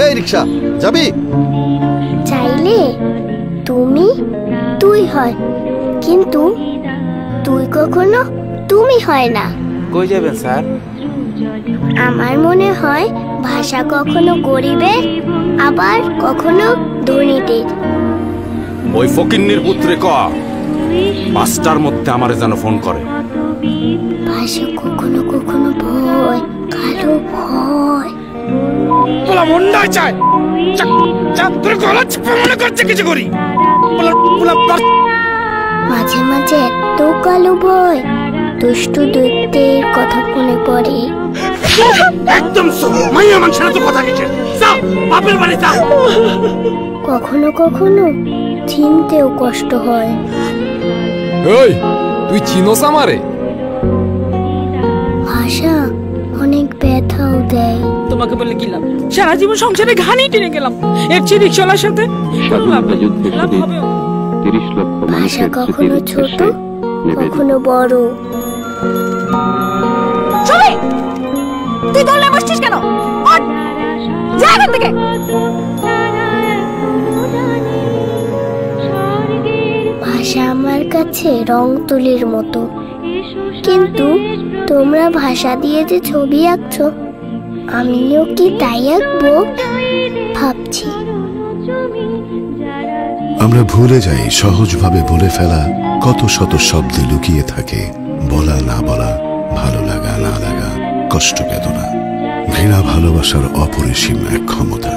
এই রিক্সা যাবি? চাইলে তুমি তুই হয়, কিন্তু তুই কখনো তুমি হয় না। কই যাবেন স্যার? আমার মনে হয় ভাষা কখনো গরিবের, আবার কখনো ধনীদের। ওই ফকিন্নির পুত্রে ক 5টার মধ্যে আমারে যেন ফোন করে। ভাষা কখনো কখনো ভয়, কালো ভয়। বলা মন্ডা চায় তোর গলা চেপে মনে করছে কিছু করি। মাঝে মাঝে এত কালো ভয়, দুষ্টু দৈত্যের কথা মনে পড়ে। একদম মাইয়া মানুষের তো কথা কিছু যাও বাপের বাড়ি যাও। কখনো কখনো চিনতেও কষ্ট হয়। এই তুই চিনোস আমারে? ভাষা অনেক ব্যথাও দেয়। তোমাকে বলে কি লাভ? সারা জীবন সংসারে ঘানি টেনে গেলাম, এর চেয়ে রিক্সাওয়ালার সাথে লাভ হবে। ভাষা কখনো ছোট, কখনো বড়। তুই দৌড়ে বসছিস কেন? যা এখান থেকে। ভাষা আমার কাছে রং তুলির মতো, কিন্তু তোমরা ভাষা দিয়ে যে ছবি আঁকছো, আমিও কি তাই আঁকবো ভাবছি। আমরা ভুলে যাই সহজভাবে বলে ফেলা কত শত শব্দে লুকিয়ে থাকে বলা না বলা, ভালো লাগা না লাগা, কষ্ট বেদনা, ঘৃণা ভালোবাসার অপরিসীম এক ক্ষমতা।